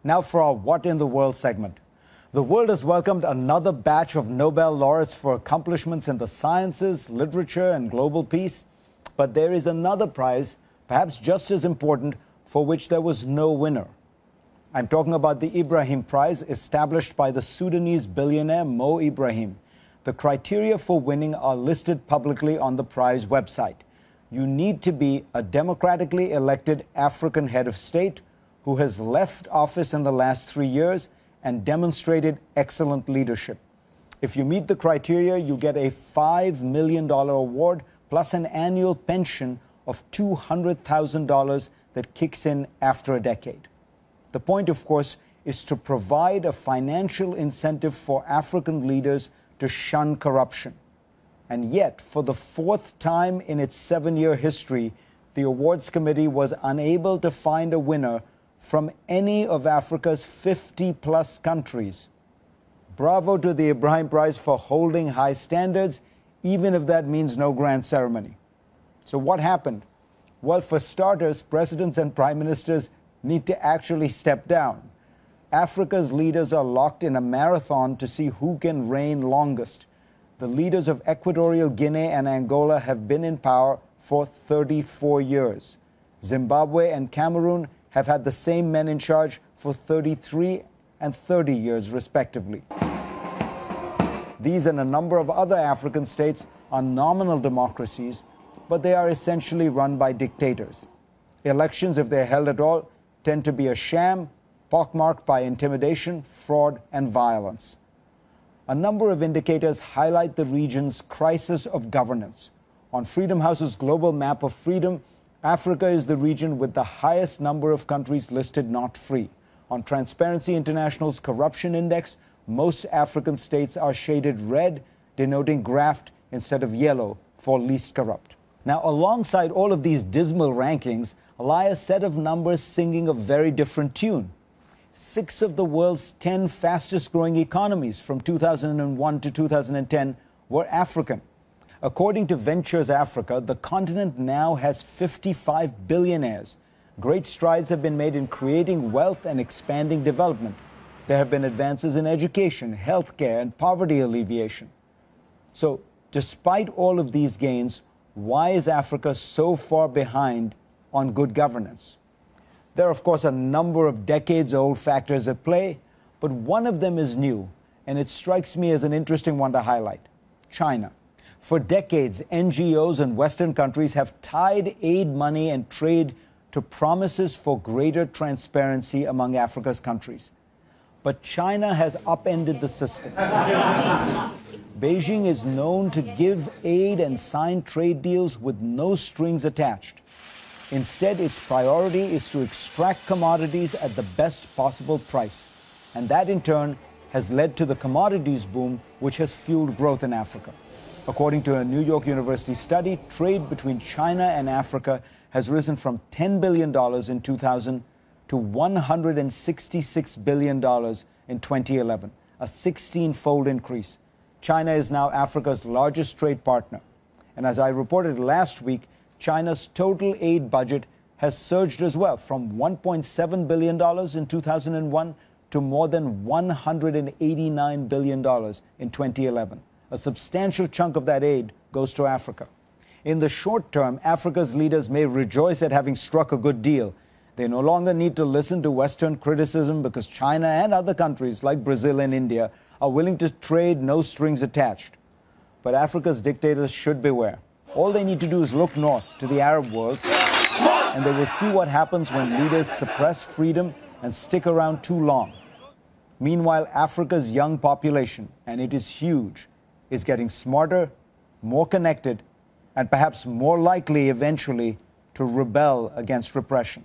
Now for our What in the World segment. The world has welcomed another batch of Nobel laureates for accomplishments in the sciences, literature, and global peace. But there is another prize, perhaps just as important, for which there was no winner. I'm talking about the Ibrahim Prize, established by the Sudanese billionaire Mo Ibrahim. The criteria for winning are listed publicly on the prize website. You need to be a democratically elected African head of state who has left office in the last 3 years and demonstrated excellent leadership. If you meet the criteria, you get a $5 million award plus an annual pension of $200,000 that kicks in after a decade. The point, of course, is to provide a financial incentive for African leaders to shun corruption. And yet, for the fourth time in its 7-year history, the awards committee was unable to find a winner from any of Africa's 50-plus countries. Bravo to the Ibrahim Prize for holding high standards, even if that means no grand ceremony. So what happened? Well, for starters, presidents and prime ministers need to actually step down. Africa's leaders are locked in a marathon to see who can reign longest. The leaders of Equatorial Guinea and Angola have been in power for 34 years. Zimbabwe and Cameroon have had the same men in charge for 33 and 30 years, respectively. These and a number of other African states are nominal democracies, but they are essentially run by dictators. Elections, if they're held at all, tend to be a sham, pockmarked by intimidation, fraud, and violence. A number of indicators highlight the region's crisis of governance. On Freedom House's global map of freedom, Africa is the region with the highest number of countries listed not free. On Transparency International's corruption index, most African states are shaded red, denoting graft instead of yellow for least corrupt. Now, alongside all of these dismal rankings lie a set of numbers singing a very different tune. 6 of the world's 10 fastest growing economies from 2001 to 2010 were African. According to Ventures Africa, the continent now has 55 billionaires. Great strides have been made in creating wealth and expanding development. There have been advances in education, healthcare, and poverty alleviation. So, despite all of these gains, why is Africa so far behind on good governance? There are, of course, a number of decades-old factors at play, but one of them is new, and it strikes me as an interesting one to highlight: China. For decades, NGOs in Western countries have tied aid money and trade to promises for greater transparency among Africa's countries. But China has upended the system. Beijing is known to give aid and sign trade deals with no strings attached. Instead, its priority is to extract commodities at the best possible price. And that, in turn, has led to the commodities boom, which has fueled growth in Africa. According to a New York University study, trade between China and Africa has risen from $10 billion in 2000 to $166 billion in 2011, a 16-fold increase. China is now Africa's largest trade partner. And as I reported last week, China's total aid budget has surged as well, from $1.7 billion in 2001 to more than $189 billion in 2011. A substantial chunk of that aid goes to Africa. In the short term, Africa's leaders may rejoice at having struck a good deal. They no longer need to listen to Western criticism because China and other countries like Brazil and India are willing to trade no strings attached. But Africa's dictators should beware. All they need to do is look north to the Arab world, and they will see what happens when leaders suppress freedom and stick around too long. Meanwhile, Africa's young population, and it is huge, is getting smarter, more connected, and perhaps more likely eventually to rebel against repression.